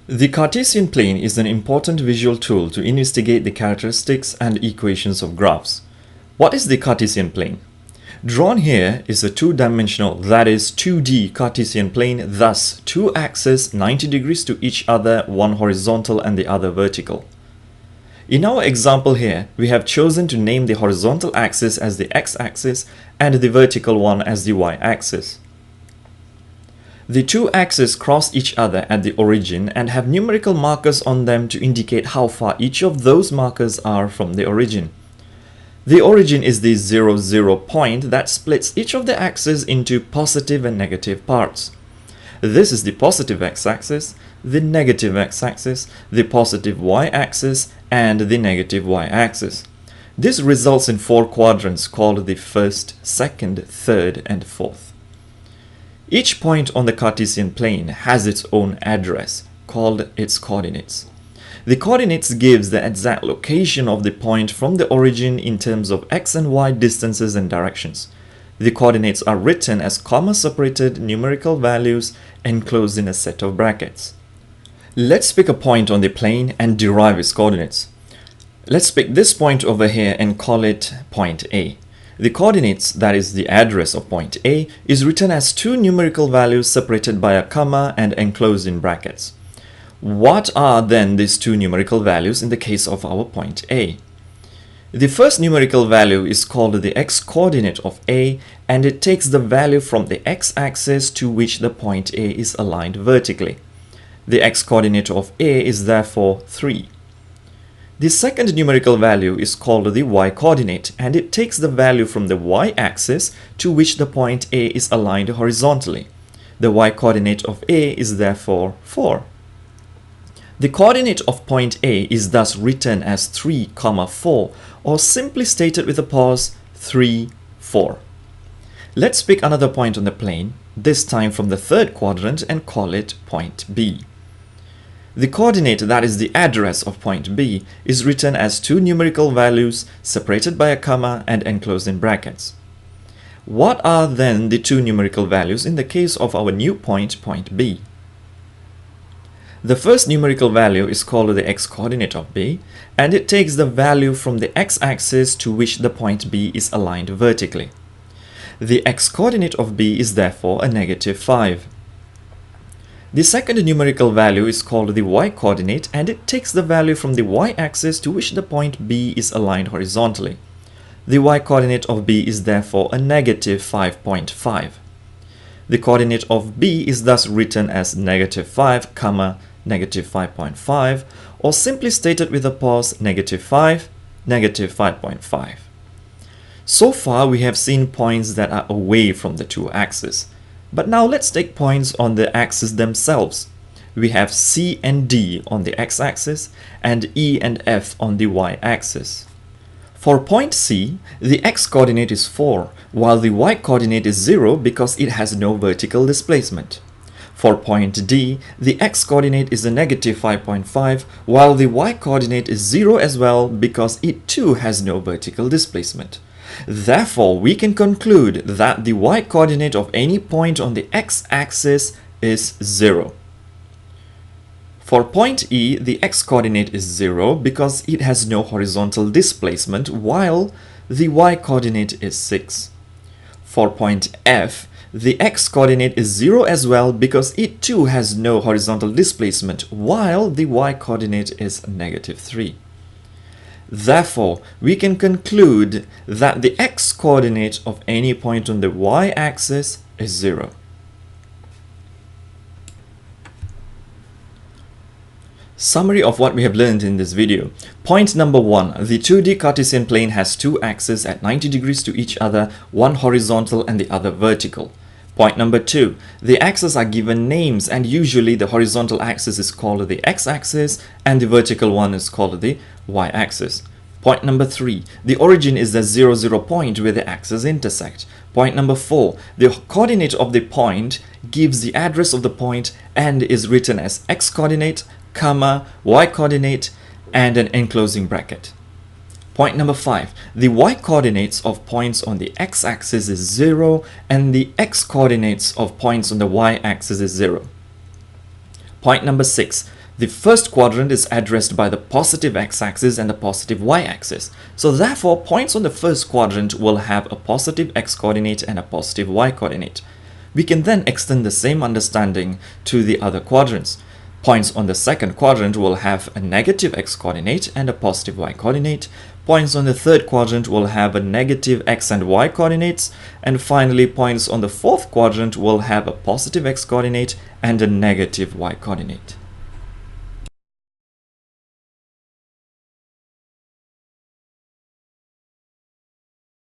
The Cartesian plane is an important visual tool to investigate the characteristics and equations of graphs. What is the Cartesian plane? Drawn here is a two-dimensional, that is 2D Cartesian plane, thus two axes 90 degrees to each other, one horizontal and the other vertical. In our example here, we have chosen to name the horizontal axis as the x-axis and the vertical one as the y-axis. The two axes cross each other at the origin and have numerical markers on them to indicate how far each of those markers are from the origin. The origin is the 0, 0 point that splits each of the axes into positive and negative parts. This is the positive x-axis, the negative x-axis, the positive y-axis, and the negative y-axis. This results in four quadrants called the first, second, third, and fourth. Each point on the Cartesian plane has its own address, called its coordinates. The coordinates gives the exact location of the point from the origin in terms of x and y distances and directions. The coordinates are written as comma-separated numerical values enclosed in a set of brackets. Let's pick a point on the plane and derive its coordinates. Let's pick this point over here and call it point A. The coordinates, that is the address of point A, is written as two numerical values separated by a comma and enclosed in brackets. What are then these two numerical values in the case of our point A? The first numerical value is called the x-coordinate of A, and it takes the value from the x-axis to which the point A is aligned vertically. The x-coordinate of A is therefore 3. The second numerical value is called the y-coordinate, and it takes the value from the y-axis to which the point A is aligned horizontally. The y-coordinate of A is therefore 4. The coordinate of point A is thus written as 3, 4, or simply stated with a pause, 3, 4. Let's pick another point on the plane, this time from the third quadrant, and call it point B. The coordinate, that is the address of point B, is written as two numerical values separated by a comma and enclosed in brackets. What are then the two numerical values in the case of our new point, point B? The first numerical value is called the x-coordinate of B, and it takes the value from the x-axis to which the point B is aligned vertically. The x-coordinate of B is therefore a -5. The second numerical value is called the y-coordinate, and it takes the value from the y-axis to which the point B is aligned horizontally. The y-coordinate of B is therefore a -5.5. The coordinate of B is thus written as -5, -5.5, or simply stated with a pause, -5, -5.5. So far we have seen points that are away from the two axes. But now let's take points on the axes themselves. We have C and D on the x-axis and E and F on the y-axis. For point C, the x-coordinate is 4, while the y-coordinate is 0 because it has no vertical displacement. For point D, the x-coordinate is a -5.5, while the y-coordinate is 0 as well because it too has no vertical displacement. Therefore, we can conclude that the y-coordinate of any point on the x-axis is 0. For point E, the x-coordinate is 0 because it has no horizontal displacement, while the y-coordinate is 6. For point F, the x-coordinate is 0 as well because it too has no horizontal displacement, while the y-coordinate is -3. Therefore, we can conclude that the x-coordinate of any point on the y-axis is 0. Summary of what we have learned in this video. Point number 1. The 2D Cartesian plane has two axes at 90 degrees to each other, one horizontal and the other vertical. Point number 2. The axes are given names, and usually the horizontal axis is called the x-axis and the vertical one is called the y-axis. Point number 3. The origin is the 0, 0 point where the axes intersect. Point number 4. The coordinate of the point gives the address of the point and is written as x-coordinate, y-coordinate, and an enclosing bracket. Point number 5. The y-coordinates of points on the x-axis is 0 and the x-coordinates of points on the y-axis is 0. Point number 6. The first quadrant is addressed by the positive x-axis and the positive y-axis. So therefore, points on the first quadrant will have a positive x-coordinate and a positive y-coordinate. We can then extend the same understanding to the other quadrants. Points on the second quadrant will have a negative x-coordinate and a positive y-coordinate. Points on the third quadrant will have a negative x and y coordinates. And finally, points on the fourth quadrant will have a positive x-coordinate and a negative y-coordinate.